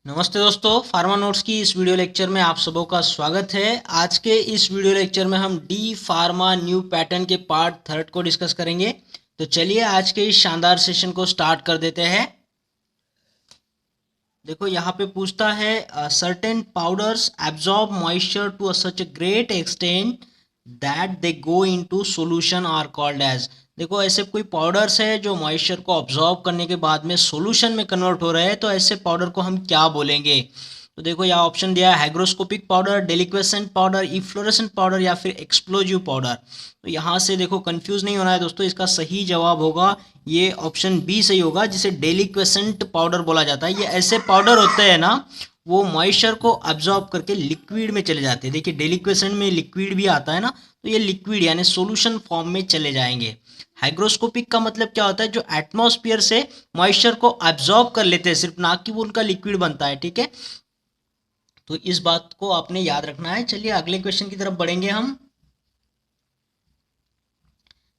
नमस्ते दोस्तों, pharma notes की इस वीडियो लेक्चर में आप सबों का स्वागत है। आज के इस वीडियो लेक्चर में हम डी फार्मा न्यू पैटर्न के पार्ट थर्ड को डिस्कस करेंगे। तो चलिए आज के इस शानदार सेशन को स्टार्ट कर देते हैं। देखो यहाँ पे पूछता है certain powders absorb moisture to such a great extent that they go into solution are called as. देखो ऐसे कोई पाउडर्स है जो मॉइस्चर को ऑब्जॉर्ब करने के बाद में सॉल्यूशन में कन्वर्ट हो रहे हैं, तो ऐसे पाउडर को हम क्या बोलेंगे। तो देखो यहाँ ऑप्शन दिया है hygroscopic powder, deliquescent powder, efflorescent powder या फिर एक्सप्लोजिव पाउडर। तो यहाँ से देखो कंफ्यूज नहीं होना है दोस्तों, इसका सही जवाब होगा ये ऑप्शन बी सही होगा, जिसे डेलिक्वेसेंट पाउडर बोला जाता है। ये ऐसे पाउडर होते हैं ना, वो मॉइस्चर को अब्जॉर्ब करके लिक्विड में चले जाते हैं। देखिए डेलिक्वेसेंट में लिक्विड भी आता है ना, तो ये लिक्विड यानी सॉल्यूशन फॉर्म में चले जाएंगे। हाइग्रोस्कोपिक का मतलब क्या होता है, जो एटमॉस्फेयर से मॉइस्चर को अब्जॉर्ब कर लेते हैं, सिर्फ ना कि वो उनका लिक्विड बनता है। ठीक है, तो इस बात को आपने याद रखना है। चलिए अगले क्वेश्चन की तरफ बढ़ेंगे हम।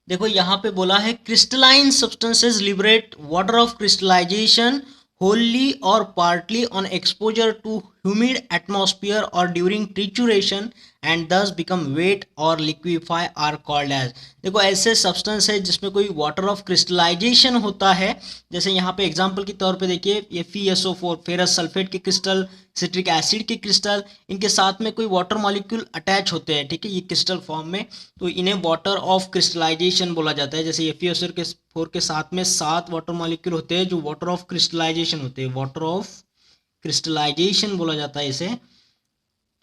देखो यहाँ पे बोला है crystalline substances liberate water of crystallisation wholly or partly on exposure to humid atmosphere or during trituration and thus become wet or liquefy are called as। देखो ऐसे सब्सटेंस है जिसमें कोई वाटर ऑफ क्रिस्टलाइजेशन होता है। जैसे यहाँ पे एग्जांपल के तौर पे देखिए FeSO4 फेरस सल्फेट के क्रिस्टल, सिट्रिक एसिड के क्रिस्टल, इनके साथ में कोई वाटर मॉलिक्यूल अटैच होते हैं। ठीक है, ये क्रिस्टल फॉर्म में, तो इन्हें वाटर ऑफ क्रिस्टलाइजेशन बोला जाता है। जैसे FeSO4 के साथ में 7 वाटर मॉलिक्यूल होते हैं जो वाटर ऑफ क्रिस्टलाइजेशन होते हैं, वाटर ऑफ क्रिस्टलाइजेशन बोला जाता है इसे।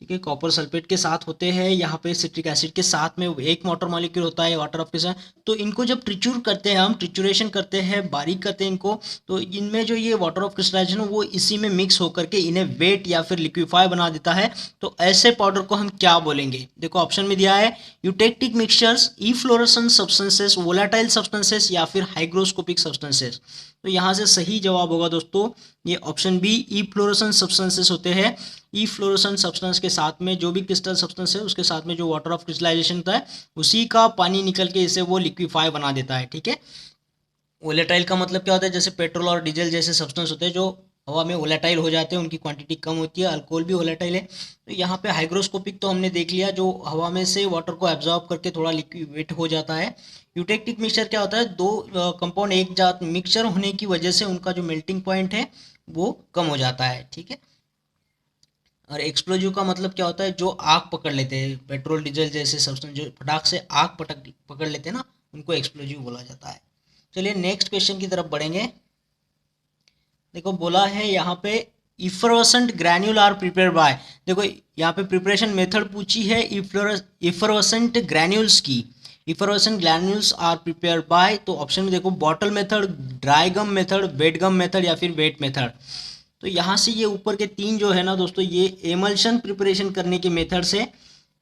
ठीक है, कॉपर सल्फेट के साथ होते हैं, यहाँ पे सिट्रिक एसिड के साथ में एक वाटर मॉलिक्यूल होता है वाटर ऑफ क्रिस्टल। तो इनको जब ट्रिचूर करते हैं, हम ट्रिचुरेशन करते हैं, बारीक करते हैं इनको, तो इनमें जो ये वाटर ऑफ क्रिस्टलाइजेशन वो इसी में मिक्स होकर के इन्हें वेट या फिर लिक्विफाई बना देता है। तो ऐसे पाउडर को हम क्या बोलेंगे। देखो ऑप्शन में दिया है eutectic mixtures, efflorescent substances, volatile substances या फिर हाइग्रोस्कोपिक सब्सटेंसेस। तो यहाँ से सही जवाब होगा दोस्तों ये ऑप्शन बी, इफ्लोरेसेंट सब्सटेंसेस होते हैं। इफ्लोरेसेंट सब्सटेंस के साथ में जो भी क्रिस्टल सब्सटेंस है उसके साथ में जो वाटर ऑफ क्रिस्टलाइजेशन होता है उसी का पानी निकल के इसे वो लिक्विफाई बना देता है। ठीक है, वोलेटाइल का मतलब क्या होता है, जैसे पेट्रोल और डीजल जैसे सब्सटेंस होते हैं जो हवा में वोलेटाइल हो जाते हैं, उनकी क्वांटिटी कम होती है। अल्कोहल भी वोलेटाइल है। तो यहाँ पे हाइग्रोस्कोपिक तो हमने देख लिया, जो हवा में से वाटर को एब्जॉर्ब करके थोड़ा लिक्विड हो जाता है। यूटेक्टिक मिक्सचर क्या होता है, दो कंपाउंड एक जात मिक्सचर होने की वजह से उनका जो मेल्टिंग पॉइंट है वो कम हो जाता है। ठीक है, और एक्सप्लोजिव का मतलब क्या होता है, जो आग पकड़ लेते हैं, पेट्रोल डीजल जैसे सब्सटेंस जो फटाक से आग पकड़ लेते हैं ना, उनको एक्सप्लोजिव बोला जाता है। चलिए नेक्स्ट क्वेश्चन की तरफ बढ़ेंगे। देखो बोला है यहाँ पे effervescent granule are prepare by. देखो यहाँ पे प्रिपरेशन मेथड पूछी है इफरवेसेंट ग्रैन्यूल्स की। Effervescent granules are prepare by, तो ऑप्शन में देखो bottle method, dry gum method, wet gum method या फिर वेट मेथड। तो यहाँ से ये ऊपर के तीन जो है ना दोस्तों, ये एमल्शन प्रिपरेशन करने के मेथड से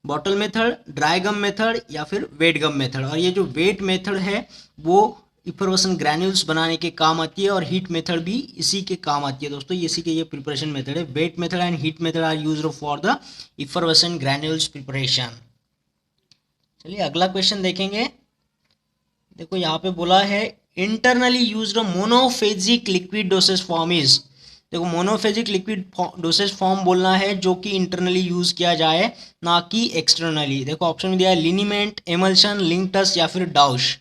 bottle method, dry gum method या फिर वेट गम मेथड। और ये जो वेट मेथड है वो इफरवेसेंट ग्रैन्यूल्स बनाने के काम आती है, और हीट मेथड भी इसी के काम आती है दोस्तों। इसी के ये प्रिपरेशन मेथड है। Wet method and heat method are used for the effervescent granules preparation. चलिए अगला क्वेश्चन देखेंगे। देखो यहाँ पे बोला है internally used monophasic liquid dosage form is. देखो मोनोफेजिक लिक्विड डोसेज फॉर्म बोलना है जो कि इंटरनली यूज किया जाए, ना कि एक्सटर्नली। देखो ऑप्शन में दिया है लिनीमेंट, एमल्शन, लिंक्टस या फिर डाउश।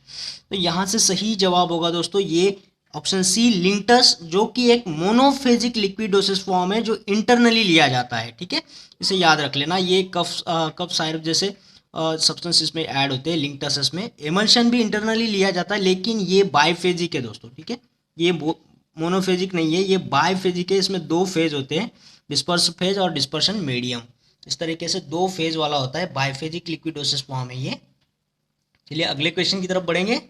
तो यहाँ से सही जवाब होगा दोस्तों ये ऑप्शन सी, लिंक्टस, जो कि एक मोनोफेजिक लिक्विड डोसेज फॉर्म है जो इंटरनली लिया जाता है। ठीक है, इसे याद रख लेना। ये कफ साइरप जैसे सब्सटेंस इसमें ऐड होते हैं लिंक्टस में। एमल्शन भी इंटरनली लिया जाता है, लेकिन ये बाइफेजिक है दोस्तों। ठीक है, ये मोनोफेजिक नहीं है, ये बाइफेजिक है। इसमें दो फेज होते हैं, डिस्पर्स फेज और डिस्पर्शन मीडियम। इस तरीके से दो फेज वाला होता है, बाइफेजिक लिक्विडोसिस फॉर्म है ये। चलिए अगले क्वेश्चन की तरफ बढ़ेंगे।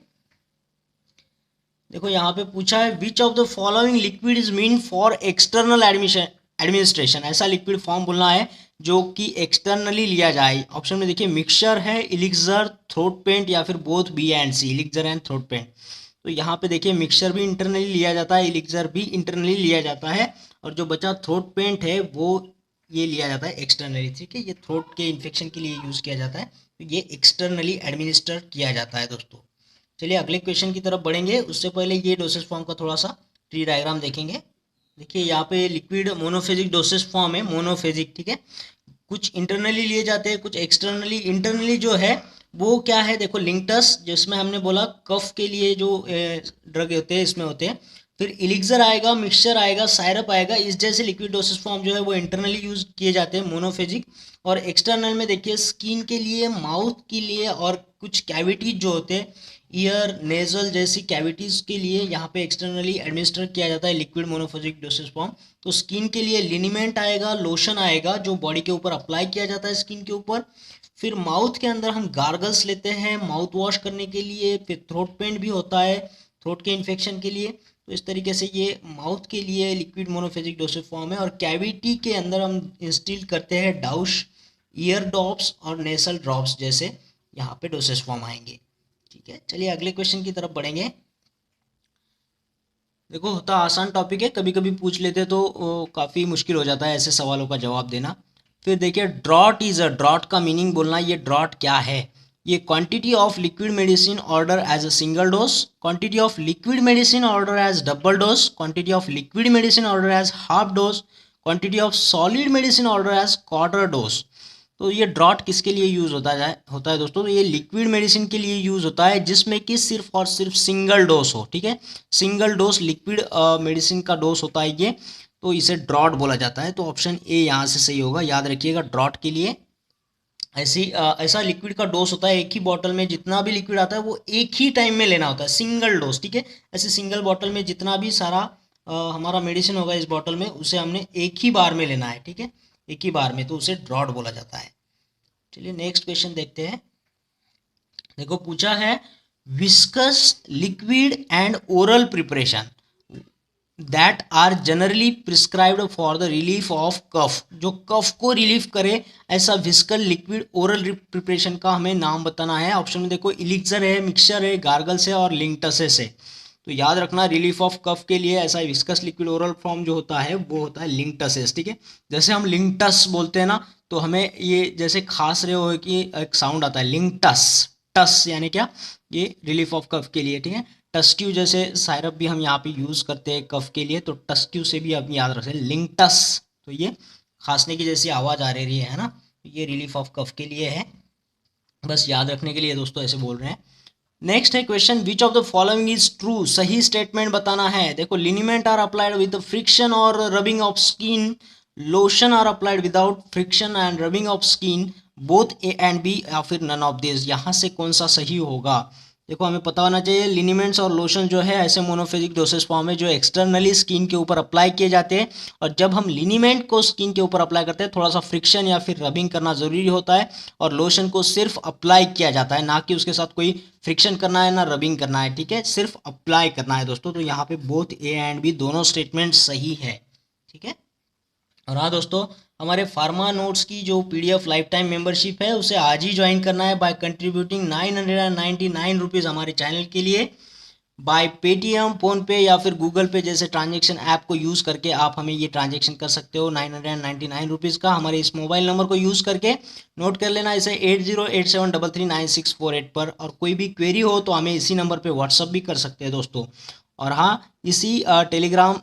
देखो यहाँ पे पूछा है which of the following liquid is mean for external administration. ऐसा लिक्विड फॉर्म बोलना है जो कि एक्सटर्नली लिया जाए। ऑप्शन में देखिए मिक्सचर है, इलिक्सर, थ्रोट पेंट या फिर both B and C, elixir and throat paint. तो यहाँ पे देखिए मिक्सचर भी इंटरनली लिया जाता है, इलिक्सर भी इंटरनली लिया जाता है, और जो बचा थ्रोट पेंट है वो ये लिया जाता है एक्सटर्नली। ठीक है, ये थ्रोट के इन्फेक्शन के लिए यूज़ किया जाता है, तो ये एक्सटर्नली एडमिनिस्टर किया जाता है दोस्तों। चलिए अगले क्वेश्चन की तरफ बढ़ेंगे, उससे पहले ये डोसेज फॉर्म का थोड़ा सा ट्री डायग्राम देखेंगे। देखिए यहाँ पे लिक्विड मोनोफेजिक डोसेज फॉर्म है, मोनोफेजिक, ठीक है। कुछ इंटरनली लिए जाते हैं, कुछ एक्सटर्नली। इंटरनली जो है वो क्या है, देखो लिंक्टस, जिसमें हमने बोला कफ के लिए जो ड्रग होते हैं इसमें होते हैं। फिर इलिक्सर आएगा, मिक्सचर आएगा, सायरप आएगा। इस जैसे लिक्विड डोसेज फॉर्म जो है वो इंटरनली यूज किए जाते हैं मोनोफेजिक। और एक्सटर्नल में देखिए स्किन के लिए, माउथ के लिए और कुछ कैविटीज जो होते हैं, ईयर नेजल जैसी कैविटीज के लिए यहाँ पे एक्सटर्नली एडमिनिस्टर किया जाता है लिक्विड मोनोफेजिक डोसेज फॉर्म। तो स्किन के लिए लिनीमेंट आएगा, लोशन आएगा जो बॉडी के ऊपर अप्लाई किया जाता है स्किन के ऊपर। फिर माउथ के अंदर हम गार्गल्स लेते हैं माउथ वॉश करने के लिए। फिर थ्रोट पेंट भी होता है थ्रोट के इन्फेक्शन के लिए। तो इस तरीके से ये माउथ के लिए लिक्विड मोनोफेजिक डोसेज फॉर्म है। और कैविटी के अंदर हम इंस्टिल करते हैं डाउश, ईयर ड्रॉप्स और नेसल ड्रॉप्स जैसे यहाँ पे डोसेज फॉर्म आएंगे। ठीक है, चलिए अगले क्वेश्चन की तरफ बढ़ेंगे। देखो होता आसान टॉपिक है, कभी कभी पूछ लेते तो काफ़ी मुश्किल हो जाता है ऐसे सवालों का जवाब देना। फिर देखिए ड्रॉट इज अ, ड्रॉट का मीनिंग बोलना, ये ड्रॉट क्या है। ये quantity of liquid medicine order as a single dose, quantity of liquid medicine order as double dose, quantity of liquid medicine order as half dose, quantity of solid medicine order as quarter dose. तो ये drought किसके लिए use होता है दोस्तों, तो ये liquid medicine के लिए यूज़ होता है जिसमें कि सिर्फ और सिर्फ सिंगल डोज हो। ठीक है, सिंगल डोज लिक्विड मेडिसिन का डोज होता है ये, तो इसे ड्रॉट बोला जाता है। तो ऑप्शन ए यहाँ से सही होगा, याद रखिएगा ड्रॉट के लिए। ऐसा लिक्विड का डोज होता है, एक ही बॉटल में जितना भी लिक्विड आता है वो एक ही टाइम में लेना होता है, सिंगल डोज। ठीक है, ऐसे सिंगल बॉटल में जितना भी सारा हमारा मेडिसिन होगा इस बॉटल में, उसे हमने एक ही बार में लेना है। ठीक है, एक ही बार में, तो उसे ड्रॉट बोला जाता है। चलिए नेक्स्ट क्वेश्चन देखते हैं। देखो पूछा है viscous liquid and oral preparation that are generally prescribed for the relief of cough, जो कफ को रिलीफ करे ऐसा विस्कल लिक्विड ओरल प्रिपरेशन का हमें नाम बताना है। ऑप्शन में देखो इलिक्सर है, मिक्सचर है, गार्गल्स है और लिंक्टसेस है। तो याद रखना रिलीफ ऑफ कफ के लिए ऐसा विस्कस लिक्विड ओरल फॉर्म जो होता है वो होता है लिंक्टसेस। ठीक है, जैसे हम लिंक्टस बोलते हैं ना, तो हमें ये जैसे खास रहे हो कि एक साउंड आता है लिंक्टस, टस यानी क्या, ये रिलीफ ऑफ कफ के लिए। ठीक है, टस्क्यू जैसे सायरप भी हम यहाँ पे यूज़ करते हैं कफ के लिए, तो टस्क्यू से भी आप याद रखें लिंक्टस। तो ये खांसने की जैसी आवाज़ आ रही है ना, ये रिलीफ ऑफ कफ के लिए है, बस याद रखने के लिए दोस्तों ऐसे बोल रहे हैं। नेक्स्ट है question which of the following is true, सही स्टेटमेंट बताना है। देखो liniment are applied with friction और rubbing of skin, lotion are applied without friction and rubbing of skin, both A and B, या फिर नन ऑफ दिस। यहाँ से कौन सा सही होगा, देखो हमें पता होना चाहिए। लिनीमेंट्स और लोशन जो है ऐसे मोनोफेजिक डोसेज फॉर्म है जो एक्सटर्नली स्किन के ऊपर अप्लाई किए जाते हैं। और जब हम लिनीमेंट को स्किन के ऊपर अप्लाई करते हैं थोड़ा सा फ्रिक्शन या फिर रबिंग करना ज़रूरी होता है। और लोशन को सिर्फ अप्लाई किया जाता है, ना कि उसके साथ कोई फ्रिक्शन करना है ना रबिंग करना है। ठीक है, सिर्फ अप्लाई करना है दोस्तों। तो यहाँ पे बोथ ए एंड बी दोनों स्टेटमेंट सही है। ठीक है, और हाँ दोस्तों, हमारे फार्मा नोट्स की जो पीडीएफ लाइफ टाइम मेंबरशिप है उसे आज ही ज्वाइन करना है बाय कंट्रीब्यूटिंग 999 रुपीज़ हमारे चैनल के लिए बाय पेटीएम, फ़ोनपे या फिर गूगल पे जैसे ट्रांजेक्शन ऐप को यूज़ करके आप हमें ये ट्रांजेक्शन कर सकते हो 999 रुपीज़ का। हमारे इस मोबाइल नंबर को यूज़ करके नोट कर लेना इसे 8087339648 पर। और कोई भी क्वेरी हो तो हमें इसी नंबर पे व्हाट्सअप भी कर सकते हैं दोस्तों। और हाँ, इसी टेलीग्राम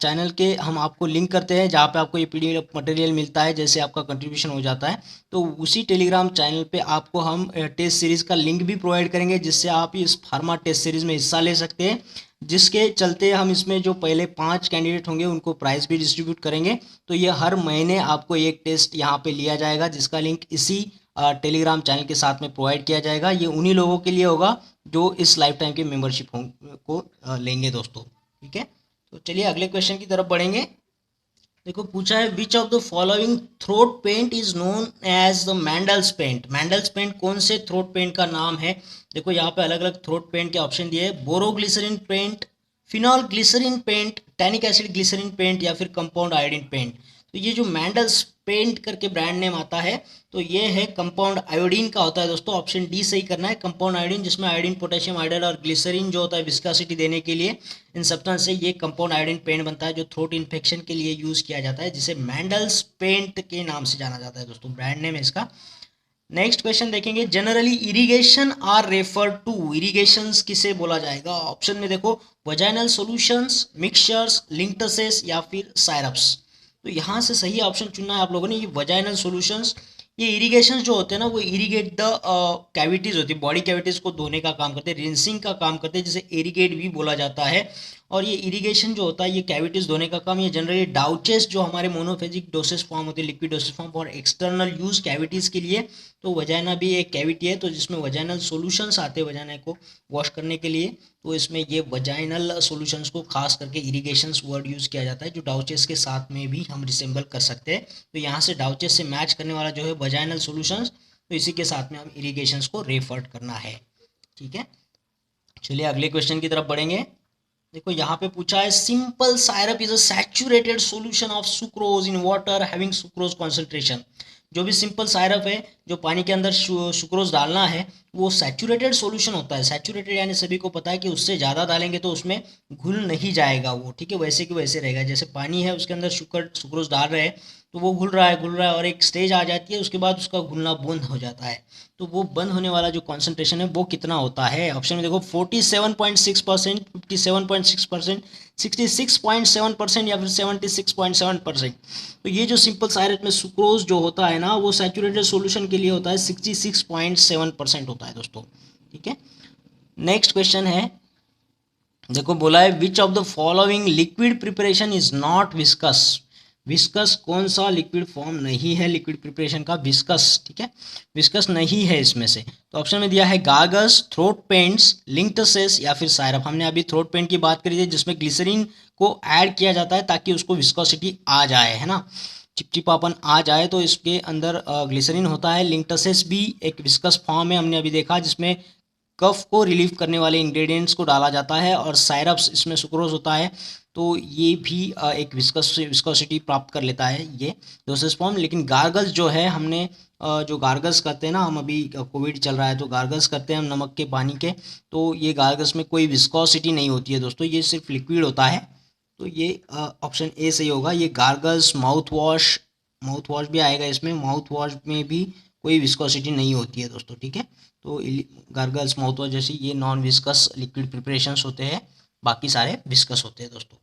चैनल के हम आपको लिंक करते हैं जहाँ पे आपको ये पीडीएफ मटेरियल मिलता है जैसे आपका कंट्रीब्यूशन हो जाता है। तो उसी टेलीग्राम चैनल पे आपको हम टेस्ट सीरीज़ का लिंक भी प्रोवाइड करेंगे जिससे आप इस फार्मा टेस्ट सीरीज़ में हिस्सा ले सकते हैं, जिसके चलते हम इसमें जो पहले 5 कैंडिडेट होंगे उनको प्राइज़ भी डिस्ट्रीब्यूट करेंगे। तो ये हर महीने आपको एक टेस्ट यहाँ पे लिया जाएगा जिसका लिंक इसी टेलीग्राम चैनल के साथ में प्रोवाइड किया जाएगा। ये उन्हीं लोगों के लिए होगा जो इस लाइफ टाइम की मेंबरशिप को लेंगे दोस्तों। ठीक है, तो चलिए अगले क्वेश्चन की तरफ बढ़ेंगे। देखो पूछा है which of the following throat paint is known as the Mandl's paint. Mandl's paint कौन से थ्रोट पेंट का नाम है। देखो यहाँ पे अलग अलग थ्रोट पेंट के ऑप्शन दिए हैं, boroglycerin paint, phenol glycerin paint, tannic acid glycerin paint या फिर कंपाउंड आयोडीन पेंट। तो ये जो मैंडल्स पेंट करके ब्रांड नेम आता है तो ये है कंपाउंड आयोडीन का होता है दोस्तों। ऑप्शन डी सही करना है, कंपाउंड आयोडीन, जिसमें आयोडीन, पोटेशियम आयोडाइड और ग्लिसरीन जो होता है विस्कोसिटी देने के लिए, इन सब्सटेंस से ये कंपाउंड आयोडीन पेंट बनता है जो थ्रोट इन्फेक्शन के लिए यूज़ किया जाता है, जिसे मैंडल्स पेंट के नाम से जाना जाता है दोस्तों, ब्रांड नेम है इसका। नेक्स्ट क्वेश्चन देखेंगे, generally irrigation are refer to, irrigations किसे बोला जाएगा? ऑप्शन में देखो, वजाइनल सॉल्यूशंस, मिक्सचर्स, लिंक्टसेस या फिर सायरप्स। तो यहाँ से सही ऑप्शन चुनना है आप लोगों ने, ये वजाइनल सॉल्यूशंस। ये इरिगेशन जो होते हैं ना, वो इरिगेट द कैविटीज होती है, बॉडी कैविटीज को धोने का काम करते हैं, रिंसिंग का काम करते हैं, जिसे इरिगेट भी बोला जाता है। और ये इरिगेशन जो होता है, ये कैविटीज धोने का काम, ये जनरली डाउचेस जो हमारे मोनोफेजिक डोसेस फॉर्म होते हैं, liquid doses form for external use cavities के लिए। तो वजाइना भी एक कैविटी है, तो जिसमें वजाइनल सॉल्यूशंस आते हैं वजाइना को वॉश करने के लिए। तो इसमें ये वजाइनल सॉल्यूशंस को खास करके इरिगेशंस वर्ड यूज़ किया जाता है, जो डाउचेस के साथ में भी हम रिसेंबल कर सकते हैं। तो यहाँ से डाउचेस से मैच करने वाला जो है वजाइनल सॉल्यूशंस, तो इसी के साथ में हम इरिगेशंस को रेफर करना है। ठीक है, चलिए अगले क्वेश्चन की तरफ बढ़ेंगे। देखो यहाँ पे पूछा है, simple syrup is a saturated solution of sucrose in water having sucrose concentration. जो भी सिंपल सायरप है, जो पानी के अंदर सुक्रोज डालना है, वो सैचुरेटेड सॉल्यूशन होता है। सैचुरेटेड यानी सभी को पता है कि उससे ज़्यादा डालेंगे तो उसमें घुल नहीं जाएगा वो, ठीक है, वैसे कि वैसे रहेगा। जैसे पानी है, उसके अंदर सुक्रोज डाल रहे हैं, तो वो घुल रहा है और एक स्टेज आ जाती है, उसके बाद उसका घुलना बंद हो जाता है। तो वो बंद होने वाला जो कॉन्सेंट्रेशन है वो कितना होता है? ऑप्शन में देखो, 47.6%, 57.6%, 66.7% या फिर 76.7%। तो ये जो सिंपल सायरप में सुक्रोज जो होता है ना, वो सैचुरेटेड सॉल्यूशन के लिए होता है 66.7% होता है दोस्तों। ठीक है, नेक्स्ट क्वेश्चन है, देखो बोला है, which of the following liquid preparation is not viscous. Viscous कौन सा लिक्विड फॉर्म नहीं है लिक्विड प्रिपरेशन का? विस्कस, ठीक है, विस्कस नहीं है इसमें से। तो ऑप्शन में दिया है गार्गल्स, थ्रोट पेंट्स, लिंक्टसेस या फिर सायरप। हमने अभी थ्रोट पेंट की बात करी थी, जिसमें ग्लिसरीन को ऐड किया जाता है ताकि उसको विस्कोसिटी आ जाए, है ना, चिपचिपापन आ जाए, तो इसके अंदर ग्लिसरीन होता है। लिंक्टसेस भी एक विस्कस फॉर्म है, हमने अभी देखा, जिसमें कफ को रिलीव करने वाले इंग्रेडिएंट्स को डाला जाता है। और सायरप्स, इसमें सुक्रोज होता है, तो ये भी एक विस्कोसिटी प्राप्त कर लेता है ये डोसेज फॉर्म। लेकिन गार्गल्स जो है, हमने जो गार्गल्स करते हैं ना, हम अभी कोविड चल रहा है तो गार्गल्स करते हैं हम नमक के पानी के, तो ये गार्गल्स में कोई विस्कोसिटी नहीं होती है दोस्तों, ये सिर्फ लिक्विड होता है। तो ये ऑप्शन ए सही होगा, ये गार्गल्स। माउथ वॉश भी आएगा इसमें, माउथ वॉश में भी कोई विस्कोसिटी नहीं होती है दोस्तों। ठीक है, तो गार्गल्स, माउथ वॉश जैसे ये नॉन विस्कस लिक्विड प्रिपरेशंस होते हैं, बाकी सारे विस्कस होते हैं दोस्तों।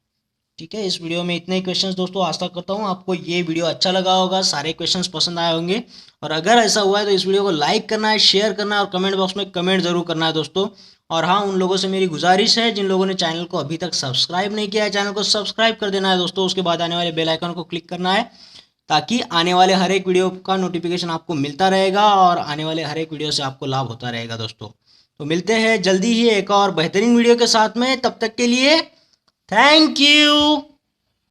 ठीक है, इस वीडियो में इतने ही क्वेश्चंस दोस्तों। आशा करता हूँ आपको ये वीडियो अच्छा लगा होगा, सारे क्वेश्चंस पसंद आए होंगे। और अगर ऐसा हुआ है तो इस वीडियो को लाइक करना है, शेयर करना है और कमेंट बॉक्स में कमेंट जरूर करना है दोस्तों। और हाँ, उन लोगों से मेरी गुजारिश है जिन लोगों ने चैनल को अभी तक सब्सक्राइब नहीं किया है, चैनल को सब्सक्राइब कर देना है दोस्तों। उसके बाद आने वाले बेल आइकन को क्लिक करना है, ताकि आने वाले हर एक वीडियो का नोटिफिकेशन आपको मिलता रहेगा और आने वाले हर एक वीडियो से आपको लाभ होता रहेगा दोस्तों। तो मिलते हैं जल्दी ही एक और बेहतरीन वीडियो के साथ में, तब तक के लिए थैंक यू।